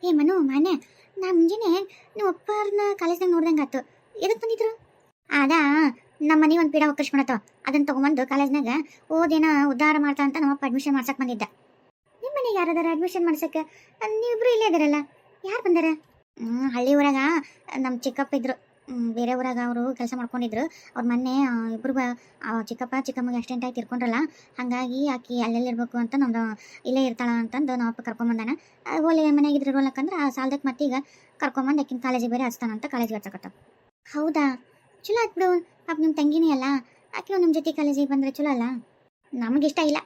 ಏ ಮನು ಮಾನ್ಯ, ನಾ ಮುಂಜಾನೆ ನೀವು ಅಪ್ಪರ್ನ ಕಾಲೇಜ್ನಾಗ ನೋಡ್ದಂಗೆ ಆತು. ಎದಕ್ಕೆ ಬಂದಿದ್ರು? ಅದಾ ನಮ್ಮ ಮನೆ ಒಂದು ಪೀಡ ಒಕ್ಕರ್ಸ್ಕೊಳತ್ತವ, ಅದನ್ನ ತೊಗೊಂಬಂದು ಕಾಲೇಜ್ನಾಗ ಓದೇನ ಉದ್ಧಾರ ಮಾಡ್ತಾ ಅಂತ ನಮ್ಮಪ್ಪ ಅಡ್ಮಿಷನ್ ಮಾಡ್ಸಕ್ಕೆ ಬಂದಿದ್ದ. ನಿಮ್ಮ ಮನೆಗೆ ಯಾರದಾರ ಅಡ್ಮಿಷನ್ ಮಾಡ್ಸಕ್ಕೆ? ನೀವಿಬ್ರು ಇಲ್ಲೇ ಇದಾರಲ್ಲ, ಯಾರು ಬಂದಾರ? ಹಳ್ಳಿ ಊರಾಗ ನಮ್ಮ ಚಿಕ್ಕಪ್ಪ ಇದ್ರು, ಬೇರೆ ಊರಾಗ ಅವರು ಕೆಲಸ ಮಾಡ್ಕೊಂಡಿದ್ರು. ಅವ್ರ ಮೊನ್ನೆ ಇಬ್ರಿಗೂ ಚಿಕ್ಕಪ್ಪ ಚಿಕ್ಕಮ್ಮಗೆ ಆಕ್ಸಿಡೆಂಟ್ ಆಗಿ ತಿರ್ಕೊಂಡ್ರಲ್ಲ, ಹಾಗಾಗಿ ಆಕಿ ಅಲ್ಲೆಲ್ಲಿ ಇರಬೇಕು ಅಂತ ನಮ್ದು ಇಲ್ಲೇ ಇರ್ತಾಳ ಅಂತಂದು ನಮ್ಮ ಅಪ್ಪ ಕರ್ಕೊಂಬಂದಾನ. ಓಲೆ ಮನೆಯಾಗಿದ್ರು ಇರೋಲ್ಲಕ್ಕಂದ್ರೆ ಆ ಸಾಲದಕ್ಕೆ ಮತ್ತೀಗ ಕರ್ಕೊಂಬಂದು ಆಕಿನ ಕಾಲೇಜಿಗೆ ಬೇರೆ ಹಚ್ತಾನಂತ ಕಾಲೇಜಿಗೆ ಹಚ್ಚಕತ್ತ. ಹೌದಾ, ಚಲೋ ಆಯ್ತು ಬಿಡು. ಪಾಪ ನಿಮ್ಮ ತಂಗಿನೇ ಅಲ್ಲ, ಆಕೆ ನಿಮ್ಮ ಜೊತೆ ಕಾಲೇಜಿಗೆ ಬಂದರೆ ಚಲೋ ಅಲ್ಲ. ನಮಗಿಷ್ಟ ಇಲ್ಲ,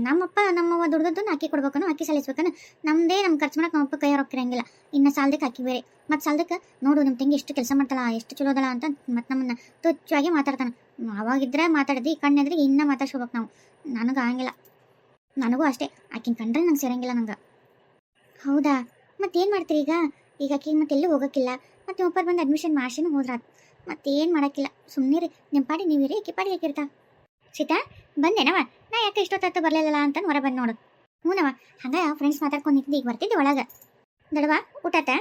ನಮ್ಮಪ್ಪ ನಮ್ಮವ್ವ ದುಡ್ದದ್ದನ್ನು ಅಕ್ಕಿ ಕೊಡ್ಬೇಕನು, ಅಕ್ಕಿ ಸಲ್ಲಿಸ್ಬೇಕನು. ನಮ್ಮದೇ ನಮ್ಮ ಖರ್ಚು ಮಾಡಕ್ಕೆ ನಮ್ಮಪ್ಪ ಕೈ ರೊಕ್ಕಿರಂಗಿಲ್ಲ. ಇನ್ನು ಸಾಲದಕ್ಕೆ ಅಕ್ಕಿ ಬೇರೆ, ಮತ್ತು ಸಾಲದಕ್ಕೆ ನೋಡು ನಿಮ್ಮ ತಂಗಿ ಎಷ್ಟು ಕೆಲಸ ಮಾಡ್ತಾಳ, ಎಷ್ಟು ಚಲೋ ಅದಳ ಅಂತ ಮತ್ತು ನಮ್ಮನ್ನು ತುಚ್ಛವಾಗಿ ಮಾತಾಡ್ತಾನೆ. ಅವಾಗಿದ್ರೆ ಮಾತಾಡಿದ್ವಿ, ಕಣ್ಣೆದ್ರಿಗೆ ಇನ್ನೂ ಮಾತಾಡ್ಸ್ಕೋಬೇಕು ನಾವು. ನನಗೆ ಆಗಂಗಿಲ್ಲ, ನನಗೂ ಅಷ್ಟೇ, ಆಕಿನ ಕಂಡ್ರೆ ನಂಗೆ ಸೇರಂಗಿಲ್ಲ ನಂಗೆ. ಹೌದಾ, ಮತ್ತೇನು ಮಾಡ್ತೀರಿ ಈಗ? ಈಗ ಆಕಿಗೆ ಮತ್ತೆ ಎಲ್ಲೂ ಹೋಗೋಕ್ಕಿಲ್ಲ, ಮತ್ತು ನಿಮ್ಮ ಅಪ್ಪ ಬಂದು ಅಡ್ಮಿಷನ್ ಮಾಡ್ಸಿನೂ ಹೋದ್ರಾತು. ಮತ್ತೇನು ಮಾಡೋಕ್ಕಿಲ್ಲ, ಸುಮ್ಮನೆ ರೀ, ನಿಮ್ಮ ಪಾಡಿ ನೀವಿರಿ, ಆಕಿ ಪಾಡಿ ಯಾಕಿರ್ತಾ. ಸೀತಾ ಬಂದೇನವ? ನಾ ಯಾಕೆ ಇಷ್ಟೊತ್ತು ಬರಲಿಲ್ಲ ಅಂತ ಹೊರ ಬಂದು ನೋಡು. ಹ್ಞೂನವ, ಹಂಗೆ ಫ್ರೆಂಡ್ಸ್ ಮಾತಾಡ್ಕೊಂಡು ನಿಂತಿದ್ದು ಈಗ ಬರ್ತಿದ್ದೆ ಒಳಗೆ. ದಡವ ಊಟತ್ತ?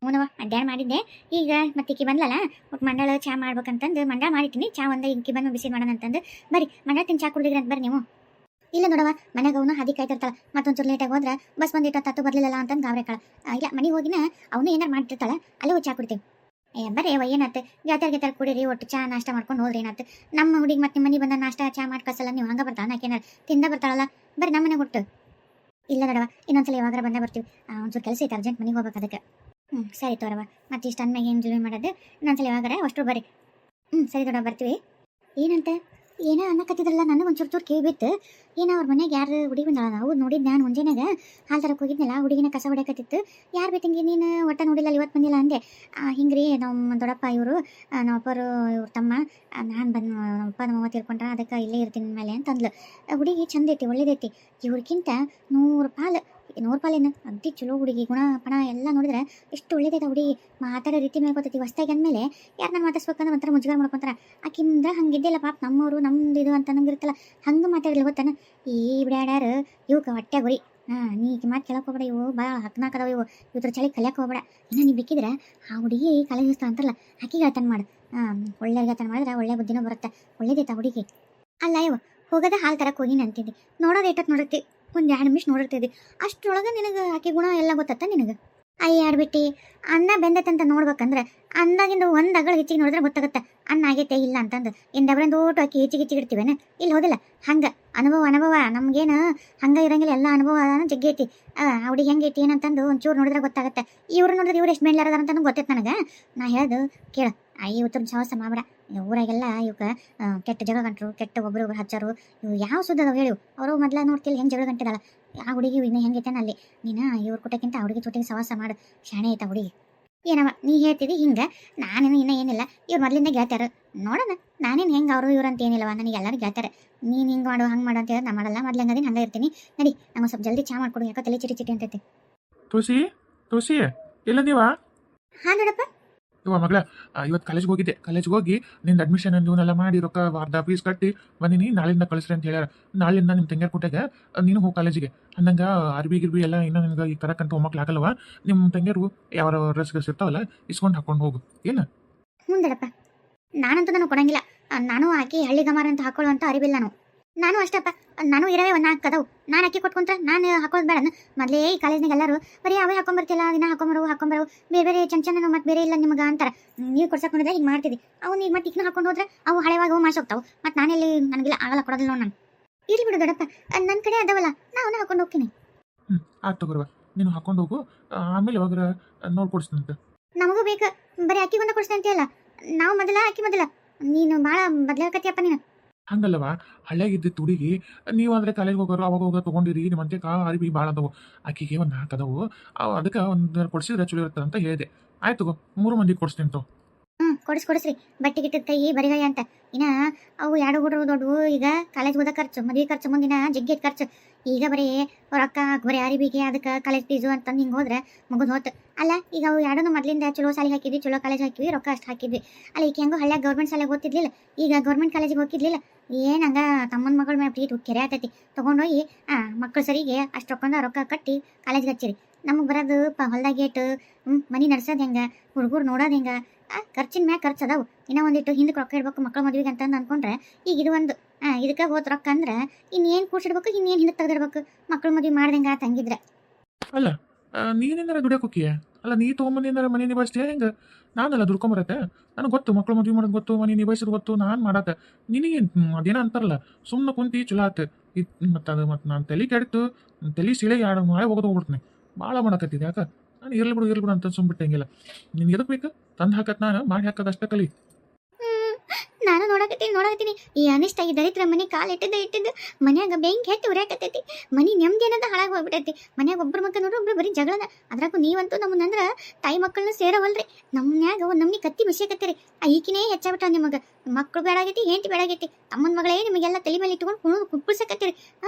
ಹ್ಞೂನವ ಅಡ್ಡಾಡ್ ಮಾಡಿದ್ದೆ. ಈಗ ಮತ್ತೆ ಈಕಿ ಬಂದ್ಲಲ್ಲ, ಒಟ್ಟು ಮಂಡಳ ಚಾ ಮಾಡ್ಬೇಕಂತಂದು ಮಂಡಳ ಮಾಡಿದ್ದೀನಿ. ಚಾ ಒಂದು ಈಕಿ ಬಂದು ಬಿಸಿ ಮಾಡೋಣ ಅಂತಂದು ಬರ್ರಿ ಮಂಡಳ ತಿಂದು ಚಾ ಕುಡಿದ್ರಿ ಅಂತ ಬರ್ರಿ ನೀವು. ಇಲ್ಲ ನೋಡವ, ಮನೆಗೆ ಅವನು ಹಾದಿ ಕಾಯ್ತಿರ್ತಾಳೆ, ಮತ್ತೊಂಚೂರು ಲೇಟಾಗಿ ಹೋದ್ರೆ ಬಸ್ ಬಂದಿಟ್ಟು ತತ್ತು ಬರಲಿಲ್ಲ ಅಂತಂದು ಗಾಬ್ರೆ ಕಾಳ. ಇಲ್ಲ ಮನೆಗೆ ಹೋಗಿನ ಅವನು ಏನಾರು ಮಾಡ್ತಿರ್ತಾಳೆ, ಅಲ್ಲೇ ಚಾ ಕುಡ್ತೀವಿ. ಬರ್ರಿ ಅವ ಏನಾಯ್ತು, ಗೆಳತಾರ ಕುಡೀರಿ, ಒಟ್ಟು ಚಾ ನಾಷ್ಟ ಮಾಡ್ಕೊಂಡು ಹೋದ್ರಿ ಏನಾಯ್ತು. ನಮ್ಮ ಹುಡುಗಿ ಮತ್ತೆ ಮನೆ ಬಂದ ನಾಷ್ಟ ಚಾ ಮಾಡಿ ಕಸಲ್ಲ, ನೀವು ಹಂಗೆ ಬರ್ತಾಳ, ನಾಕೇನಾರು ತಿಂದ ಬರ್ತಾಳಲ್ಲ. ಬರ್ರಿ ನಮ್ಮ ಮನೆಗೆ ಹುಟ್ಟು. ಇಲ್ಲ ನೋಡವ, ಇನ್ನೊಂದ್ಸಲ ಯಾವಾಗ ಬಂದೇ ಬರ್ತೀವಿ. ಒಂಚೂರು ಕೆಲಸ ಐತೆ, ಅರ್ಜೆಂಟ್ ಮನೆಗೆ ಹೋಗ್ಬೇಕು ಅದಕ್ಕೆ. ಸರಿ ತೋರವ, ಮತ್ತೆ ಇಷ್ಟು ಅಂದ್ಮ್ಯಾಗ ಏನು ಜುಲಿ ಮಾಡೋದು, ಇನ್ನೊಂದ್ಸಲ ಯಾವಾಗಾರ ಅಷ್ಟು ಬರ್ರಿ. ಸರಿ ದೊಡ್ಡ ಬರ್ತೀವಿ. ಏನಂತೆ ಏನೋ ಅನ್ನಕತ್ತಿದ್ರಲ್ಲ, ನನಗೆ ಒಂಚೂರು ಕೇಳಿಬಿತ್ತು. ಏನೋ ಅವ್ರ ಮನೆಗೆ ಯಾರು ಹುಡುಗಿ ಬಂದಾಳ, ನಾವು ನೋಡಿದ್ದು ನಾನು ಮುಂಜಾನೆಗೆ ಹಾಲು ತರಕ್ಕೆ ಹೋಗಿದ್ನಲ್ಲ, ಹುಡುಗಿನ ಕಸ ಹೊಡ್ಯಾಕತ್ತಿತ್ತು. ಯಾರು ಬೇಕಂಗೆ ನೀನು ಒಟ್ಟ ನೋಡಿಲ್ಲ, ಇವತ್ತು ಬಂದಿಲ್ಲ ಅಂದೆ. ಹಿಂಗೆ ರೀ ನಮ್ಮ ದೊಡ್ಡಪ್ಪ ಇವರು, ನಮ್ಮ ಅಪ್ಪರು ಇವ್ರ ತಮ್ಮ, ನಾನು ಬಂದು ನಮ್ಮಪ್ಪ ನಮ್ಮಮ್ಮ ತೀರ್ಕೊಂಡ್ರೆ ಅದಕ್ಕೆ ಇಲ್ಲೇ ಇರ್ತೀನಿ ಮೇಲೆ ಅಂತಂದ್ಲು. ಹುಡುಗಿ ಚಂದ ಐತಿ, ಒಳ್ಳೇದೈತಿ, ಇವ್ರಿಗಿಂತ 100 ಪಾಲೇನು ಅಗ್ದಿ ಚಲೋ ಹುಡುಗಿ. ಗುಣ ಪಣ ಎಲ್ಲ ನೋಡಿದ್ರೆ ಎಷ್ಟು ಒಳ್ಳೇದೈತೆ ಹುಡುಗಿ, ಮಾತಾಡೋ ರೀತಿ ಮೇಲೆ ಗೊತ್ತೈತಿ. ಹೊಸ್ತಾಗಿ ಅಂದಮೇಲೆ ಯಾರನ್ನ ಮಾತಾಡ್ಸ್ಬೇಕಂದ್ರೆ ಒಂಥರ ಮುಜುಗರ ಮಾಡ್ಕೊತಾರ. ಆಕಿಂದ ಹಂಗಿದ್ದಿಲ್ಲ ಪಾಪ, ನಮ್ಮವರು ನಮ್ದು ಇದು ಅಂತ ನಂಗಿರುತ್ತಲ್ಲ, ಹಂಗೆ ಮಾತಾಡಿಲ್ಲ ಗೊತ್ತಾನ. ಈ ಬಿಡ್ಯಾಡ್ಯಾರು ಇವಕ್ಕೆ ಹೊಟ್ಟೆ ಗುರಿ. ನೀ ಮಾತು ಕೇಳಕ್ಕೆ ಹೋಗ್ಬೇಡ, ಇವು ಭಾಳ ಹಕ್ನಾಕದವ, ಇವ್ರ ಚಳಿ ಕಲಿಯಕ್ಕೆ ಹೋಗ್ಬೇಡ. ಇನ್ನು ನೀವು ಬೇಕಿದ್ರೆ ಆ ಹುಡುಗಿ ಕಾಲೇಜ್ ಅಂತಾರಲ್ಲ, ಆಕಿಗೆ ಹೇಳ್ತಾನೆ ಮಾಡು. ಒಳ್ಳೆ ಹೇಳ್ತಾನೆ ಮಾಡಿದ್ರೆ ಒಳ್ಳೆ ಬುದ್ಧಿನೂ ಬರುತ್ತೆ, ಒಳ್ಳೇದೈತೆ ಹುಡುಗಿ. ಅಲ್ಲ ಇವ ಹೋಗೋದ ಹಾಲು ತರಕ್ಕೆ ಹೋಗಿನಿ ಅಂತಿದ್ದಿ, ನೋಡೋದು ಏಟತ್ತು ನೋಡಿರ್ತಿ, ಒಂದು 2 ನಿಮಿಷ ನೋಡಿರ್ತಿದ್ದಿ, ಅಷ್ಟರೊಳಗೆ ನಿನಗೆ ಆಕೆ ಗುಣ ಎಲ್ಲ ಗೊತ್ತತ್ತ ನಿನಗೆ. ಅಯ್ಯ ಆಡ್ಬಿಟ್ಟು ಅನ್ನ ಬೆಂದತ್ತಂತ ನೋಡ್ಬೇಕಂದ್ರೆ ಅಂದಾಗಿಂದ ಒಂದು ಅಗಳ ಹೆಚ್ಚಿಗೆ ನೋಡಿದ್ರೆ ಗೊತ್ತಾಗುತ್ತೆ ಅನ್ನ ಆಗೈತೆ ಇಲ್ಲ ಅಂತಂದು. ಎಂದಬ್ರಂದು ಓಟು ಹಾಕಿ ಹೆಚ್ಚಿಗಿಡ್ತೀವೇನೆ, ಇಲ್ಲಿ ಹೋದಿಲ್ಲ. ಹಂಗೆ ಅನುಭವ ನಮಗೇನು ಹಂಗೆ ಇರಂಗಿಲ್ಲ, ಎಲ್ಲ ಅನುಭವ ಜಗ್ಗಿ ಐತಿ. ಹುಡುಗಿ ಹೆಂಗೈತಿ ಏನಂತಂದು ಒಂಚೂರು ನೋಡಿದ್ರೆ ಗೊತ್ತಾಗುತ್ತೆ. ಇವ್ರು ನೋಡಿದ್ರೆ ಇವ್ರು ಎಷ್ಟು ಮೇಲಾರದಾರ ಅಂತ ಗೊತ್ತೈತೆ ನನಗೆ. ನಾ ಹೇಳೋದು ಕೇಳು, ಇವತ್ತು ಸಾಹಸ ಮಾಡ್ಬೇಡ. ಊರಾಗೆಲ್ಲ ಇವಕ್ಕೆ ಕೆಟ್ಟ ಜಗಳ ಗಂಟರು, ಕೆಟ್ಟ ಒಬ್ರು ಹಚ್ಚಾರು, ಇವು ಯಾವ ಸುದ್ದದವು ಹೇಳು. ಅವರು ಮೊದಲ ನೋಡ್ತಿಲ್ಲ ಹೆಂಗೆ ಜಗಳ ಗಂಟಿದಾಳ, ಆ ಹುಡುಗಿ ಇನ್ನು ಹೆಂಗೈತೆ ಅಲ್ಲಿ. ನೀನು ಇವ್ರ ಕುಟಕ್ಕಿಂತ ಆ ಹುಡುಗಿ ಜೊತೆಗೆ ಸವಾಸ ಮಾಡು, ಶಾಣೆ ಐತ ಹುಡುಗಿ. ಏನವ ನೀ ಹೇಳ್ತಿದ್ದಿ ಹಿಂಗೆ, ನಾನೇನು ಇನ್ನೂ ಏನಿಲ್ಲ, ಇವ್ರು ಮೊದಲಿಂದ ಗೆಳ್ತಾರ ನೋಡೋಣ. ನಾನೇನು ಹೆಂಗೆ ಅವರು ಇವ್ರು ಅಂತ ಏನಿಲ್ಲವ, ನನಗೆ ಎಲ್ಲರೂ ಗೆಳ್ತಾರೆ. ನೀನು ಹಿಂಗೆ ಮಾಡು ಹಂಗೆ ಮಾಡು ಅಂತ ಹೇಳಿ ನಾ ಮಾಡಲ್ಲ, ಮೊದ್ಲು ಹಂಗದೀನಿ ಹಂಗೆ ಇರ್ತೀನಿ. ನಡಿ ನಂಗೆ ಸ್ವಲ್ಪ ಜಲ್ದಿ ಚಾ ಮಾಡ್ಕೊಡು, ಯಾಕೋ ತಲೆ ಚಿಟಿ ಅಂತೈತಿ. ತುಳಸಿ ಎಲ್ಲ ನೀವಾ? ಹಾಂ ನೋಡಪ್ಪ. ಇವ ಮಗಳ, ಇವತ್ತು ಕಾಲೇಜ್ಗೆ ಹೋಗಿದ್ದೆ. ಕಾಲೇಜ್ಗೆ ಹೋಗಿ ನಿಂದು ಅಡ್ಮಿಷನ್ ಇವನ್ನೆಲ್ಲ ಮಾಡಿ ರೊಕ್ಕ ಅರ್ಧ ಫೀಸ್ ಕಟ್ಟಿ ಬಂದಿನಿ. ನಾಳಿಂದ ಕಳಿಸ್ರಿ ಅಂತ ಹೇಳ್ಯಾರ. ನಾಳಿಂದ ನಿಮ್ಮ ತಂಗ್ಯಾರ ಕೊಟ್ಟಾಗ ನೀನು ಹೋಗಿ ಕಾಲೇಜಿಗೆ. ಅಂದಂಗೆ ಗಿರ್ಬಿ ಎಲ್ಲ ಇನ್ನೂ ನಿನ್ಗೆ ಈಗ ತರಕ್ಕಂತ ಹೋಗ್ಮಕ್ಳು ಆಗಲ್ವ. ನಿಮ್ಮ ತಂಗ್ಯಾರು ಯಾವ ಡ್ರೆಸ್ ಇರ್ತಾವಲ್ಲ ಇಸ್ಕೊಂಡು ಹಾಕೊಂಡು ಹೋಗು, ಏನು? ಮುಂದಡಪ್ಪ, ನಾನಂತೂ ನಾನು ಕೊಡಂಗಿಲ್ಲ. ನಾನು ಆಕಿ ಹಳ್ಳಿ ಗಮಾರ ಅಂತ ಹಾಕೊಳ್ಳೋ ಅಂತ ಅರಿವಿಲ್ಲ. ನಾನು ಅಷ್ಟಪ್ಪ, ನಾನು ಇರವೇ ಒಂದು 4 ಕದವು. ನಾನು ಅಕ್ಕಿ ಕೊಟ್ಕೊಂತ ನಾನು ಹಾಕೋದು ಬೇಡ. ಮೊದಲೇ ಈ ಕಾಲೇಜ್ನಾಗ ಎಲ್ಲರೂ ಬರೀ ಅವೇ ಹಾಕೊಂಬರ್ತಿಲ್ಲ, ದಿನ ಹಾಕೊಂಬರು ಬೇರೆ ಚಂಚನ ಮತ್ತು ಬೇರೆ ಇಲ್ಲ ನಿಮ್ಗೆ ಅಂತಾರೆ. ನೀವು ಕೊಡ್ಸಕ್ಕೆ ನೋಡಿದ್ರೆ ಹಿಂಗೆ ಮಾಡ್ತಿದ್ದಿ. ಅವ್ನು ಈಗ ಮತ್ತೆ ಇಕ್ನ ಹಾಕೊಂಡು ಹೋದ್ರೆ ಅವು ಹಳೆವಾಗ ಅವು ಮಾಸೋಗ್ತಾವೆ. ಮತ್ತು ನಾನೆಲ್ಲಿ ನನಗಿಲ್ಲ ಆಗಲ್ಲ, ಕೊಡೋದಿಲ್ಲ ನೋಡಿ. ನಾನು ಇರ್ಲಿ ಬಿಡು ದೊಡ್ಡಪ್ಪ, ನನ್ನ ಕಡೆ ಅದವಲ್ಲ, ನಾನು ಹಾಕೊಂಡು ಹೋಗ್ತೀನಿ. ಆಯ್ತು ತಗೋರ್ವ, ನೀನು ಹಾಕೊಂಡು ಹೋಗು. ಆಮೇಲೆ ಯಾವಾಗ ನೋಡ್ಕೊಡ್ಸ್ತಂತೆ. ನಮಗೂ ಬೇಕು, ಬರೀ ಅಕ್ಕಿ ಬಂದ ಕೊಡಿಸ್ತೀನಿ ಅಂತೀಯಲ್ಲ. ನಾವು ಮೊದಲ ಅಕ್ಕಿ ಮೊದಲ, ನೀನು ಭಾಳ ಬದಲಾಗತ್ತೀಯಪ್ಪ ನೀನು. ಹಂಗಲ್ಲವ, ಹಳ್ಳಿಯಾಗಿದ್ದಿತ್ತು ಹುಡುಗಿ. ನೀವು ಅಂದರೆ ಕಾಲೇಜ್ಗೆ ಹೋಗೋರು ಅವಾಗ ಹೋಗೋ ತೊಗೊಂಡಿರಿ. ನಿಮ್ಮ ಅಂತೆ ಅರಿವಿ ಭಾಳ ಅದಾವು. ಆಕಿಗೆ ಒಂದು 4 ಅದಾವು. ಅದಕ್ಕೆ ಒಂದು ಕೊಡಿಸಿದ್ರೆ ಚಲೋ ಇರ್ತದೆ ಅಂತ ಹೇಳಿದೆ. ಆಯ್ತು 3 ಮಂದಿಗೆ ಕೊಡಿಸ್ತೀನಿ ತೋ. ಕೊಡಿಸ್ರಿ, ಬಟ್ಟೆ ಗಿಟ್ಟದ ಕೈ ಬರಿಗಾಯ ಅಂತ. ಇನ್ನ ಅವು 2 ಹುಡುಗರು ದೊಡ್ಡವು. ಈಗ ಕಾಲೇಜ್ ಹೋದ ಖರ್ಚು, ಮದುವೆ ಖರ್ಚು, ಮುಂದಿನ ಜಗ್ಗಿ ಖರ್ಚು. ಈಗ ಬರೀ ರೊಕ್ಕ ಬರೀ ಅರಿವಿಗೆ ಅದಕ್ಕೆ ಕಾಲೇಜ್ ಫೀಸು ಅಂತಂದು ಹಿಂಗೆ ಹೋದ್ರೆ ಮುಗಿದು ಹೋತು. ಅಲ್ಲ ಈಗ ಅವು 2 ಮೊದಲಿಂದ ಚಲೋ ಶಾಲೆಗೆ ಹಾಕಿದ್ವಿ, ಚಲೋ ಕಾಲೇಜ್ ಹಾಕಿದ್ವಿ, ರೊಕ್ಕ ಅಷ್ಟು ಹಾಕಿದ್ವಿ. ಅಲ್ಲ ಈಗ ಹೆಂಗೋ ಹಳ್ಳಿಯಾಗ ಗೌರ್ಮೆಂಟ್ ಶಾಲೆಗೆ ಓದ್ತಿರ್ಲಿಲ್ಲ, ಈಗ ಗೌರ್ಮೆಂಟ್ ಕಾಲೇಜಿಗೆ ಹೋಗಿರ್ಲಿಲ್ಲ. ಏನು ಹಂಗೆ ತಮ್ಮನ ಮಗಳ ಮೇಲೆ ಪ್ರೀತಿ ಕೆರೆ ಆತೈತಿ. ತೊಗೊಂಡೋಗಿ ಮಕ್ಕಳು ಸರಿಗೆ ಅಷ್ಟು ರೊಕ್ಕ ಕಟ್ಟಿ ಕಾಲೇಜ್ಗೆ ಹಚ್ಚಿರಿ. ನಮಗೆ ಬರೋದು ಹೊಲ್ದಾಗ ಏಟು ಮನೆ ನಡ್ಸೋದು ಹೆಂಗೆ, ಹುಡುಗರು ನೋಡೋದು ಹೆಂಗೆ, ಖರ್ಚಿನ ಮ್ಯಾಗ ಖರ್ಚು ಅದಾವು. ಇನ್ನೂ ಒಂದಿಟ್ಟು ಹಿಂದಕ್ಕೆ ರೊಕ್ಕ ಇಡ್ಬೇಕು ಮಕ್ಳ ಮದುವೆಗೆ ಅಂತ ಅನ್ಕೊಂಡ್ರೆ ಈಗ ಇದು ಒಂದು ಇದಕ್ಕೆ ಹೋದ ರೊಕ್ಕ ಅಂದ್ರೆ ಇನ್ನೇನು ಕೂಡ್ಸಿಡ್ಬೇಕು, ಇನ್ನೇನು ಹಿಂದಕ್ಕೆ ತೆಗೆದಿರ್ಬೇಕು ಮಕ್ಳ ಮದುವೆ ಮಾಡ್ದಂಗೆ ತಂಗಿದ್ರೆ. ಅಲ್ಲ ನೀನೇನಾರ ದುಡಿಯೋಕೆ ಹೋಗಿಯ? ಅಲ್ಲ ನೀ ತೊಗೊಂಬಂದೇನಾರ ಮನೆ ನಿಭಾಯಿಸ್ತೀಯ ಹೆಂಗೆ? ನಾನಲ್ಲ ದುಡ್ಕೊಂಬರತ್ತೆ, ನನಗೆ ಗೊತ್ತು ಮಕ್ಳು ಮದುವೆ ಮಾಡೋದು ಗೊತ್ತು, ಮನೆ ನಿಭಾಯಿಸೋದು ಗೊತ್ತು, ನಾನು ಮಾಡತ್ತೆ. ನಿನಗೆ ಅದೇನೋ ಅಂತಾರಲ್ಲ, ಸುಮ್ಮನೆ ಕುಂತಿ ಚಲೋ ಆತು. ಮತ್ತು ಅದು ಮತ್ತು ನಾನು ತಲೆ ಕೆಡ್ತು, ತಲೆ ಸಿಳೆ ಎರಡು ಮಳೆ ಹೋಗೋದು ಹೋಗ್ಬಿಡ್ತೀನಿ. ಭಾಳ ಮಾಡಕತ್ತಿದ್ದೆ ಯಾಕೆ? ನಾನು ಇರ್ಲಿ ಬಿಡು ಅಂತ ಸುಮ್ಬಿಟ್ಟೆ ಹಂಗಿಲ್ಲ. ನಿನ್ಗೆ ಎದಕ್ಕೆ ಬೇಕು? ತಂದು ಹಾಕತ್ ನಾನು ಮಾಡಿ ಹಾಕೋದು ಅಷ್ಟೇ ಕಲಿ. ನಾನು ನೋಡಕತ್ತೀನಿ ಈ ಅನಿಷ್ಟ ಈ ದರಿದ್ರ ಮನೆ ಇಟ್ಟಿದ್ದು ಮನ್ಯಾಗ ಬೆಂಕಿ ಹೆಟ್ಟಿ ಉರಿಯಾಕತ್ತೈತಿ. ಮನೆ ನೆಮ್ಮದಿ ಅನ್ನೋದು ಹಾಳಾಗಿ ಹೋಗ್ಬಿಟ್ಟೈತಿ. ಮನ್ಯಾಗ ಒಬ್ಬರು ಮಕ್ಕ ನೋಡ್ರಿ ಒಬ್ರು ಬರೀ ಜಗಳನ. ಅದ್ರಾಗೂ ನೀವಂತೂ ನಮ್ಮನ್ನಂದ್ರ ತಾಯಿ ಮಕ್ಕಳನ್ನ ಸೇರವಲ್ರಿ. ನಮ್ಮನ್ಯಾಗ ಒಂದು ನಮ್ನಿ ಕತ್ತಿ ಬಿಸಿಕತ್ತೀರಿ. ಈಕಿನೇ ಹೆಚ್ಚಾಗ್ಬಿಟ್ಟ ನಿಮಗೆ. ಮಕ್ಕಳು ಬೇಡಾಗೈತಿ, ಹೆಂಡತಿ ಬೇಡಾಗೈತಿ, ತಮ್ಮನ ಮಗಳೇ ನಿಮಗೆಲ್ಲ ತಲೆ ಮೇಲೆ ಇಟ್ಕೊಂಡು ಕುಪ್ಪಳಿಸಕತ್ತೀರಿ.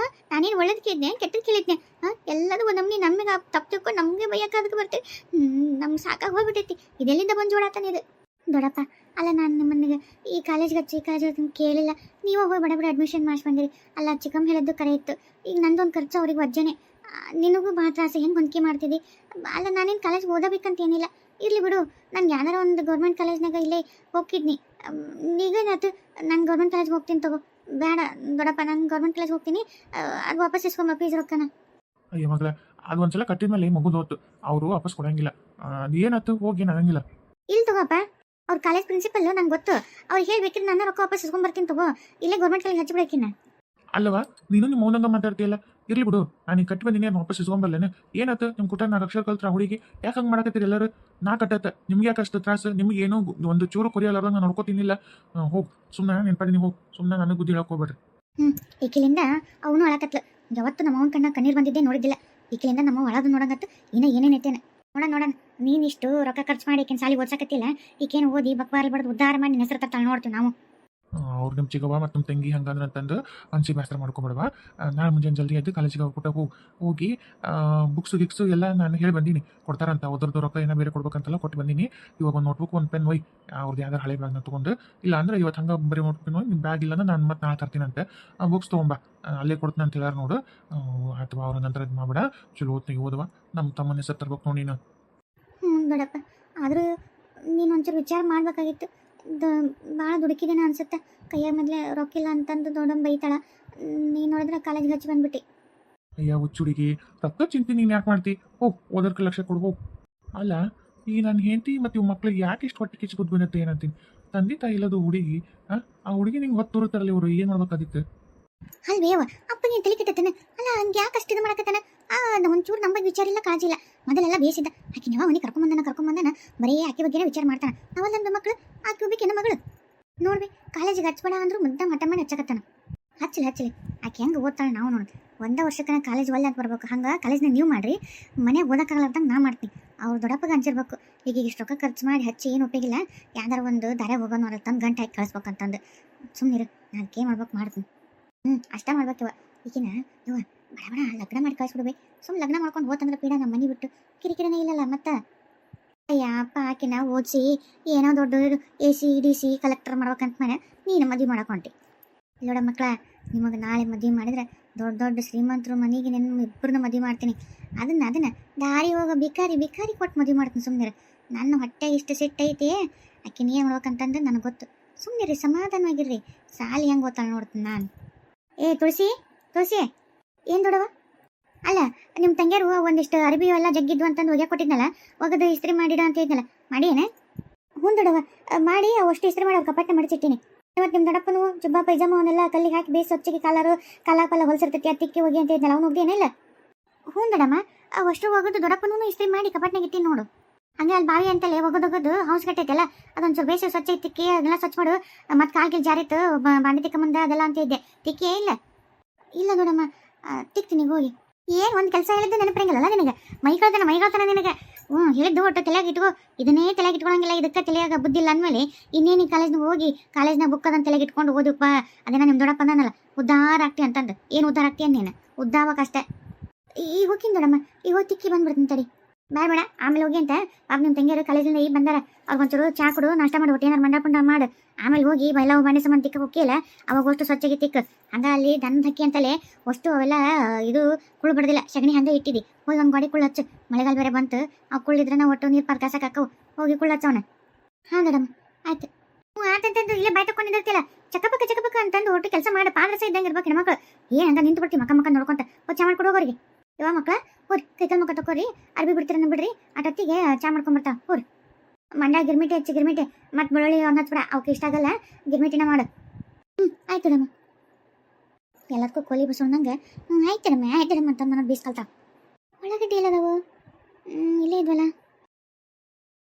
ನಾನೇನು ಒಳ್ಳೇದು ಕೇಳಿದ್ನೆ ಕೆಟ್ಟದ್ದು ಕೇಳಿದ್ನೆ? ಎಲ್ಲದೂ ಒಂದು ನಮ್ನಿ ನಮಗೆ ತಪ್ಪು ತಿಳ್ಕೊಂಡು ನಮಗೆ ಬೈಯಕ್ಕಾದಕ್ಕೆ ಬರ್ತೀವಿ. ನಮ್ಗೆ ಸಾಕಾಗಿ ಹೋಗ್ಬಿಟ್ಟೈತಿ. ಇದೆಲ್ಲಿಂದ ಬಂದು ಜೋಡಾತಾನೆ ಇದು ದೊಡ್ಡಪ್ಪ. ಅಲ್ಲ ನಾನು ನಿಮ್ಮನಿಗೆ ಈ ಕಾಲೇಜ್ಗೆ ಕೇಳಿಲ್ಲ, ನೀವು ಹೋಗಿ ಬಡ ಅಡ್ಮಿಷನ್ ಮಾಡಿಸಿ ಬಂದಿರಿ. ಅಲ್ಲ ಚಿಕ್ಕಮ್ಮ ಹೇಳಿದ್ದು ಕರೆ ಇತ್ತು. ಈಗ ನಂದೊಂದು ಖರ್ಚು ಅವ್ರಿಗೆ ವಜ್ಜನೆ. ನಿನಗೂ ಮಾತ್ರ ಆಸೆ ಹೆಂಗೆ ಹೊಂದಿಕೆ ಮಾಡ್ತಿದ್ದಿ? ಅಲ್ಲ ನಾನೇನು ಕಾಲೇಜ್ಗೆ ಓದಬೇಕಂತ ಏನಿಲ್ಲ, ಇರಲಿ ಬಿಡು. ನಾನು ಯಾವ್ದಾರ ಒಂದು ಗೌರ್ಮೆಂಟ್ ಕಾಲೇಜ್ನಾಗ ಇಲ್ಲೇ ಹೋಗಿದ್ನಿ. ಈಗೇನಾಯ್ತು, ನಾನು ಗೌರ್ಮೆಂಟ್ ಕಾಲೇಜ್ಗೆ ಹೋಗ್ತೀನಿ ತಗೋ. ಬೇಡ ದೊಡ್ಡಪ್ಪ, ನಾನು ಗೌರ್ಮೆಂಟ್ ಕಾಲೇಜ್ಗೆ ಹೋಗ್ತೀನಿ. ಅದು ವಾಪಸ್ ಇಸ್ಕೊಂಬ ಫೀಸ್ ರೊಕ್ಕನ. ಅಯ್ಯೋ ಮಗಳ, ಅದು ಒಂದ್ಸಲ ಕಟ್ಟಿದ ಮೇಲೆ ಮಗುದು ಹೊತ್ತು ಅವರು ವಾಪಸ್ ಕೊಡಂಗಿಲ್ಲ. ಏನಾಯ್ತು ಹೋಗಿ ಆಗಂಗಿಲ್ಲ. ಇಲ್ಲಿ ತಗೋಪ್ಪ, ಅವ್ರ ಕಾಲೇಜ್ ಪ್ರಿನ್ಸಿಪಲ್ ನಂಗೆ ಗೊತ್ತು. ಅವ್ರು ಹೇಳ್ಬೇಕಿದ್ರೆ ನನ್ನ ರೊಕ್ಕ ವಾಪಸ್ ಇಸ್ಕೊಂಬರ್ತೀನಿ ತಗೋ. ಇಲ್ಲೇ ಗೌರ್ಮೆಂಟ್ ಕಾಲೇಜ್ ಹಚ್ಚಿಬಿಡಕಿನ್ನ. ಅಲ್ಲವಾ ನೀನು ನಿಮ್ಮ ಮೌನಂಗ ಮಾತಾಡ್ತೀಯಲ್ಲ, ಇರ್ಲಿ ಬಿಡು. ನಾನು ಈಗ ಕಟ್ಟಿ ಬಂದಿನಿ, ವಾಪಸ್ ಇಸ್ಕೊಂಬರ್ಲೇನೆ. ಏನಾಯ್ತು ನಿಮ್ಮ ಕುಟ 4 ಅಕ್ಷರ ಕಲ್ತ್ರ ಹುಡುಗಿ ಯಾಕೆ ಹಂಗೆ ಮಾಡಕತ್ತೀರಿ ಎಲ್ಲರೂ? ನಾ ಕಟ್ಟತ್ತೆ, ನಿಮ್ಗೆ ಯಾಕೆ ಅಷ್ಟು ತ್ರಾಸು? ನಿಮ್ಗೆ ಏನೋ ಒಂದು ಚೂರು ಕೊರಿಯಲ್ಲ ನಾನು ನೋಡ್ಕೋತೀನಿಲ್ಲ. ಹೋಗಿ ಸುಮ್ಮನೆ ನೆನ್ಪಡಿನಿ, ಹೋಗಿ ಸುಮ್ಮನೆ ನನಗೆ ಬುದ್ಧಿ ಹೇಳಕ್ ಹೋಗ್ಬೇಡ್ರಿ. ಈಕಿಲಿಂದ ಅವನು ಅಳಕತ್ಲು. ಯಾವತ್ತು ನಮ್ಮ ಅವನ ಕಣ್ಣ ಕಣ್ಣೀರು ಬಂದಿದ್ದೆ ನೋಡಿದ್ದಿಲ್ಲ. ಈಕಿಲಿಂದ ನಮ್ಮ ಒಳದು ನೋಡಂಗತ್ತು ಇನ್ನ ಏನೇನೈತೇನೆ. ನೋಡೋಣ ನೀನಿಷ್ಟು ರೊಕ್ಕ ಖರ್ಚು ಮಾಡಿ ಈಕಿನ ಸಾಲಿ ಓದ್ಸಕತ್ತಿಲ್ಲ. ಈಕೇನು ಓದಿ ಬಕ್ವಾಲ್ ಬಡ್ದು ಉದ್ಧಾರ ಮಾಡಿ ಹೆಸರು ತರ್ತಾಳೆ ನೋಡ್ತೀವಿ ನಾವು. ಅವ್ರು ನಿಮ್ಮ ಚಿಗವ್ವ ಮತ್ತು ನಮ್ಮ ತಂಗಿ ಹಂಗಂದ್ರೆ ಅಂತಂದು ಅನ್ಸಿ ಬೇಸರ ಮಾಡ್ಕೊಬೇಡವಾ. ನಾಳೆ ಮುಂಜಾನೆ ಜಲ್ದಿ ಎದ್ದು ಕಾಲೇಜಿಗೆ ಹೋಗಿ ಬುಕ್ಸು ಎಲ್ಲ ನಾನು ಹೇಳಿ ಬಂದೀನಿ. ಕೊಡ್ತಾರಂತ ಅದ್ರದ್ದು ರೊಕ್ಕ ಏನೋ ಬೇರೆ ಕೊಡ್ಬೇಕಂತೆಲ್ಲ ಕೊಟ್ಟು ಬಂದೀನಿ. ಇವಾಗ ಒಂದು ನೋಟ್ಬುಕ್ ಒಂದು ಪೆನ್ ಒಯ್, ಅವ್ರದ್ದು ಯಾವ್ದಾರು ಹಳೆ ಬ್ಯಾಗ್ನ ತೊಗೊಂಡು. ಇಲ್ಲ ಅಂದ್ರೆ ಇವತ್ತು ಹಂಗೆ ಬರೀ ನೋಟ್ಬುಕ್ ಒಯ್, ನಿಮ್ಮ ಬ್ಯಾಗ್ ಇಲ್ಲ ಅಂದ್ರೆ ನಾನು ಮತ್ತೆ ನಾಳೆ ತರ್ತೀನಂತೆ. ಬುಕ್ಸ್ ತೊಗೊಂಬ, ಅಲ್ಲೇ ಕೊಡ್ತೀನಿ ಅಂತ ಹೇಳಾರ ನೋಡು. ಅಥವಾ ಅವ್ರ ನಂತರ ಇದು ಮಾಡ್ಬೇಡ, ಚಲೋ ಓದ್ತೀವಿ ಓದುವ. ನಮ್ಮ ತಮ್ಮನ ಹೆಸರು ತರ್ಬೇಕು ನೋಡಿ ನೀನು. ಬೇಡಪ್ಪ, ಆದರೂ ನೀನು ಒಂಚೂರು ವಿಚಾರ ಮಾಡಬೇಕಾಗಿತ್ತು. ಭಾಳ ದುಡುಕಿದೇನ ಅನ್ಸುತ್ತೆ. ಕೈಯಾಗ ಮೊದಲೇ ರೊಕ್ಕಿಲ್ಲ ಅಂತಂದು ದೊಡ್ಡಮ್ಮ ಬೈತಾಳ. ನೀನು ನೋಡಿದ್ರೆ ಕಾಲೇಜ್ಗೆ ಹಚ್ಚಿ ಬಂದ್ಬಿಟ್ಟು. ಅಯ್ಯ ಹುಚ್ಚುಡಿಗೆ, ರೊಕ್ಕ ಚಿಂತೆ ನೀನು ಯಾಕೆ ಮಾಡ್ತಿ? ಓದೋರ್ಗೆ ಲಕ್ಷ ಕೊಡು ಹೋಗು. ಅಲ್ಲ ಈ ನನ್ನ ಹೆಂಡತಿ ಮತ್ತು ಇವು ಮಕ್ಳಿಗೆ ಯಾಕೆ ಇಷ್ಟು ಹೊಟ್ಟೆ ಕಿಚ್ಚು ಬಂದತ್ತೆ ಏನಂತೀನಿ? ತಂದೆ ತಾಯಿ ಇಲ್ಲದು ಹುಡುಗಿ, ಆ ಹುಡುಗಿ ನಿಂಗೆ ಹೊತ್ತು ತೋರುತ್ತಾರಲ್ಲ ಇವರು, ಏನು ಮಾಡ್ಬೇಕಾದಿತ್ತು? ಅಲ್ವೇವ ಅಪ್ಪನಿಗೆ ತಲೆ ಕೆಟ್ಟತನ. ಅಲ್ಲ ಹಂಗೆ ಯಾಕೆ ಅಷ್ಟು ಇದು ಮಾಡಕತ್ತಾನ? ಒಂಚೂರು ನಮ್ಮ ಬಗ್ಗೆ ವಿಚಾರ ಇಲ್ಲ, ಕಾಳಜಿ ಇಲ್ಲ. ಮೊದಲೆಲ್ಲ ಬೇಸಿದ್ದ. ಆಕೆ ಯಾವ ಅವನಿಗೆ ಕರ್ಕೊಂಬಂದನ ಬರೀ ಆಕೆ ಬಗ್ಗೆನೇ ವಿಚಾರ ಮಾಡ್ತಾನೆ. ನಾವಲ್ಲ ನಮ್ಮ ಮಕ್ಕಳು, ಆಕೆ ಒಬ್ಬಕ್ಕೆ ಮಗಳು ನೋಡ್ವಿ. ಕಾಲೇಜಿಗೆ ಹಚ್ಬೇಡ ಅಂದ್ರು ಮುದ್ದ ಮಟ್ಟ ಮಾಡಿ ಹಚ್ಚಕತ್ತಾನ. ಹಚ್ಚಲಿ ಆಕೆ ಹೆಂಗೆ ಓದ್ತಾಳೆ ನಾವು ನೋಡಿ. ಒಂದೇ ವರ್ಷಕ್ಕೆ ಕಾಲೇಜ್ ಒಳ್ಳೆ ಅಂತ ಬರ್ಬೇಕು. ಹಂಗೆ ಕಾಲೇಜ್ನ ನೀವು ಮಾಡ್ರಿ, ಮನೆಯಾಗ ಓದಕ್ಕಾಗಲ್ಲ ಅಂತ ನಾ ಮಾಡ್ತೀನಿ. ಅವ್ರು ದೊಡ್ಡಪ್ಪಗೆ ಅನ್ಸಿರ್ಬೇಕು, ಈಗ ಇಷ್ಟು ರೊಕ್ಕ ಖರ್ಚು ಮಾಡಿ ಹಚ್ಚಿ ಏನು ಉಪಯೋಗಿಲ್ಲ, ಯಾವ್ದಾರ ಒಂದು ದಾರೆ ಹೋಗೋನು ಅಲ್ಲ ತಂದು ಗಂಟೆ ಹಾಕಿ ಕಳಿಸ್ಬೇಕಂತಂದು. ಸುಮ್ಮನಿರು, ನಾನು ಏನು ಮಾಡ್ಬೇಕು ಮಾಡ್ತೀನಿ. ಅಷ್ಟ ಮಾಡ್ಬೇಕಿವ. ಈಗಿನ ಇವ ಬಡ ಲಗ್ನ ಮಾಡಿ ಕಳಿಸ್ಬಿಡ್ಬೇಕು. ಸುಮ್ಮನೆ ಲಗ್ನ ಮಾಡ್ಕೊಂಡು ಹೋತಂದ್ರೆ ಪೀಡ ನಮ್ಮ ಮನೆ ಬಿಟ್ಟು ಕಿರಿಕಿರಿನೇ ಇಲ್ಲಲ್ಲ ಮತ್ತೆ. ಅಯ್ಯ ಅಪ್ಪ ಆಕಿನ ಓದಿಸಿ ಏನೋ ದೊಡ್ಡ AC DC ಕಲೆಕ್ಟರ್ ಮಾಡ್ಬೇಕಂತ ಮಾಡಿ ನೀನು ಮದುವೆ ಮಾಡಕೊಂಟಿ. ಇಲ್ಲೋಡ ಮಕ್ಕಳ, ನಿಮಗೆ ನಾಳೆ ಮದುವೆ ಮಾಡಿದ್ರೆ ದೊಡ್ಡ ಶ್ರೀಮಂತರು ಮನೆಗೆ ನಿಮ್ಮ ಇಬ್ಬರನ್ನ ಮದುವೆ ಮಾಡ್ತೀನಿ. ಅದನ್ನ ದಾರಿ ಹೋಗೋ ಬಿಕಾರಿ ಕೊಟ್ಟು ಮದುವೆ ಮಾಡ್ತೀನಿ. ಸುಮ್ಮನೆ ನನ್ನ ಹೊಟ್ಟೆ ಇಷ್ಟು ಸಿಟ್ಟೈತಿ. ಆಕಿನ ಏನು ಮಾಡ್ಬೇಕಂತಂದ್ರೆ ನನಗೆ ಗೊತ್ತು. ಸುಮ್ಮನೆ ಸಮಾಧಾನವಾಗಿರ್ರಿ. ಸಾಲಿ ಹೆಂಗೆ ಓದ್ತಾಳೆ ನೋಡ್ತೀನಿ ನಾನು. ತುಳಸಿ ಏನು ದೊಡವ? ಅಲ್ಲ ನಿಮ್ಮ ತಂಗಿಯರು ಒಂದಿಷ್ಟು ಅರಬಿ ಎಲ್ಲ ಜಗ್ಗಿದ್ವು ಅಂತಂದು ಒಗ್ಯಾಕೆ ಕೊಟ್ಟಿದ್ನಲ್ಲ, ಒಗದು ಇಸ್ತ್ರಿ ಮಾಡಿಡ ಅಂತ ಹೇಳಿದ್ನಲ್ಲ, ಮಾಡಿ ಏನ? ಹ್ಞೂ ದೊಡವ, ಮಾಡಿ ಅಷ್ಟು ಇಸ್ತ್ರಿ ಮಾಡಿ ಅವ್ರು ಕಪಾಟೆ ಮಡಿಸಿಟ್ಟಿನಿ. ಇವತ್ತು ನಿಮ್ಮ ದೊಡ್ಡಪ್ಪನು ಜುಬ್ಬಾ ಪೈಜಾಮ ಅವನ್ನೆಲ್ಲ ಕಲ್ಲಿಗೆ ಹಾಕಿ ಬೇಸ್ ಹೊಚ್ಚಿಗೆ ಕಾಲ ಹೊಲಸಿರ್ತೈತಿ, ಅತ್ತಿಕ್ಕೆ ಹೋಗಿ ಅಂತ ಹೇಳಿದ್ನಲ್ಲ, ಅವ್ನು ಹೋಗ್ದೇನಿಲ್ಲ? ಹ್ಞೂ ದೊಡಮ್ಮ, ಅಷ್ಟು ಒಗದು ದೊಡ್ಡಪ್ಪನೂ ಇಸ್ತ್ರಿ ಮಾಡಿ ಕಪಾಟ್ನಾಗ ಇಟ್ಟಿನಿ ನೋಡು. ಹಂಗೆ ಅಲ್ಲಿ ಬಾವಿ ಅಂತಲೇ ಒಗದೊಗದು ಹೌಸ್ ಕಟ್ಟೈತಲ್ಲ, ಅದೊಂದು ಬೇಸ್ ಸ್ವಚ್ಛ ತಿಕ್ಕಿ ಅದನ್ನೆಲ್ಲ ಸ್ವಚ್ಛ ಮಾಡು. ಮತ್ತು ಕಾಲ್ಗಿಲ್ ಜಾರಿತ್ತು ಬಾಂಡೆ ತಿಕ್ಕ ಮುಂದೆ ಅದೆಲ್ಲ ಅಂತ ಇದ್ದೆ. ತಿಕ್ಕೇ ಇಲ್ಲ ದೊಡಮ್ಮ, ತಿಕ್ತೀನಿ ಹೋಗಿ. ಏನು ಒಂದು ಕೆಲಸ ಹೇಳಿದ್ದು ನೆನಪರಂಗಿಲ್ಲ ನಿನಗೆ? ಮೈಗಳ್ತಾನ ನಿನಗೆ. ಹೇಳಿದ್ದು ಒಟ್ಟು ತಲೆಯಾಗಿ ಇಟ್ಕೋ. ಇದನ್ನೇ ತಲೆಯಾಗಿ ಇಟ್ಕೊಳಂಗಿಲ್ಲ, ಇದಕ್ಕೆ ತಲೆಯಾಗ ಬುದ್ಧಿ ಇಲ್ಲ ಅಂದಮೇಲೆ ಇನ್ನೇನು ಕಾಲೇಜ್ನಾಗ ಹೋಗಿ ಕಾಲೇಜ್ನಾಗ ಬುಕ್ ಅದನ್ನು ತಲೆಗೆ ಇಟ್ಕೊಂಡು ಓದಪ್ಪ. ಅದೇನ ನಿಮ್ಮ ದೊಡ್ಡಪ್ಪ ಅಂದನಲ್ಲ, ಉದ್ಧಾರ ಆಗ್ತಿ ಅಂತಂದು. ಏನು ಉದ್ಧಾರ ಆಗ್ತಿ ಅಂದೇನು? ಉದ್ದಾವಕ್ಕಷ್ಟೇ. ಈಗ ಹೋಗಿನ ದೊಡಮ್ಮ, ಈಗ ಹೋಗಿ ತಿಕ್ಕಿ ಬಂದ್ಬಿಡ್ತೀನಿ ತಡಿ. ಬೇಡ ಬೇಡ ಆಮೇಲೆ ಹೋಗಿ ಅಂತ ಪಾಪ ನಿಮ್ಮ ತಂಗಿಯರು ಕಾಲೇಜಿಂದ ಈಗ ಬಂದಾರ ಅವ್ರಿಗೊಂಚೂರು ಚಾ ಕೊಡು ನಾಷ್ಟ ಮಾಡಿ ಒಟ್ಟು ಏನಾರು ಮಂಡ ಮಾಡು ಆಮೇಲೆ ಹೋಗಿ ಎಲ್ಲ ಬಂಡೆ ಸಂಬಂಧ ತಿಕ್ಕ ಹೋಗಿಲ್ಲ ಅವಾಗ ಅಷ್ಟು ಸ್ವಚ್ಛಗೆ ತಿಕ್ಕ ಹಂಗ ಅಲ್ಲಿ ದನದ ಹಕ್ಕಿ ಅಂತಲೇ ಅಷ್ಟು ಅವೆಲ್ಲ ಇದು ಕುಳು ಬಡ್ದಿಲ್ಲ ಸಗಣಿ ಹಂಗೆ ಇಟ್ಟಿದಿ ಹೋಗಿ ಒಂದು ಗಾಡಿ ಕುಳ್ಳು ಹಚ್ಚು ಮಳೆಗಾಲ ಬೇರೆ ಬಂತು ಅವು ಕುಳ್ಳಿದ್ರೆ ನಾವು ಒಟ್ಟು ನೀರು ಪರ್ಕಾಸಕ್ಕಾಕವು ಹೋಗಿ ಕುಳ್ಳು ಹಚ್ಚವನ ಹಾಂ ಮೇಡಮ್ ಆಯ್ತು ಹ್ಞೂ ಆತಂತಂದು ಇಲ್ಲೇ ಬಾಯ್ ತಕೊಂಡಿರ್ತಿಲ್ಲ ಚಕಪಕ್ಕ ಅಂತಂದು ಒಟ್ಟು ಕೆಲಸ ಮಾಡಿ ಪಾದರಸ ಇದ್ದಂಗೆ ಇರ್ಬೇಕು ಹೆಣ್ಮಕ್ಳು ಏನು ಹಂಗೆ ನಿಂತು ಬಿಡ್ತೀವಿ ಮಕ್ಕ ನೋಡ್ಕೊಂತ ಹೋಗಿ ಚಾ ಮಾಡ್ಕೊಡು ಹೋಗೋರಿಗೆ ಇವ ಮಕ್ಳ ಹೋರಿ ಕೈಕಲ್ ಮಕ್ಕ ತಕೋರಿ ಅರ್ಬಿ ಬಿಡ್ತೀರ ಬಿಡ್ರಿ ಅಟೊತ್ತಿಗೆ ಚಾ ಮಾಡ್ಕೊಂಬರ್ತಾವ ಹೋರಿ ಮಂಡ್ಯ ಗಿರ್ಮಿಟಿ ಹೆಚ್ಚು ಗಿರ್ಮಿಟಿ ಮತ್ತು ಬೆಳ್ಳುಳ್ಳಿ ಒಂದು ಹಚ್ಬಿಡ ಅವಕ್ಕೆ ಇಷ್ಟ ಆಗಲ್ಲ ಗಿರ್ಮಿಟಿನ ಮಾಡು ಆಯ್ತು ರಮ್ಮ ಎಲ್ಲದಕ್ಕೂ ಕೋಲಿ ಬಸವಣ್ಣಂಗೆ ಆಯ್ತು ರಮ್ಮ ಅಂತ ಮನ ಬೀಸ್ಕಲ್ತಾವ ಒಳಗಡ್ಡಿ ಎಲ್ಲದವು ಇಲ್ಲೇ ಇದ್ವಲ್ಲ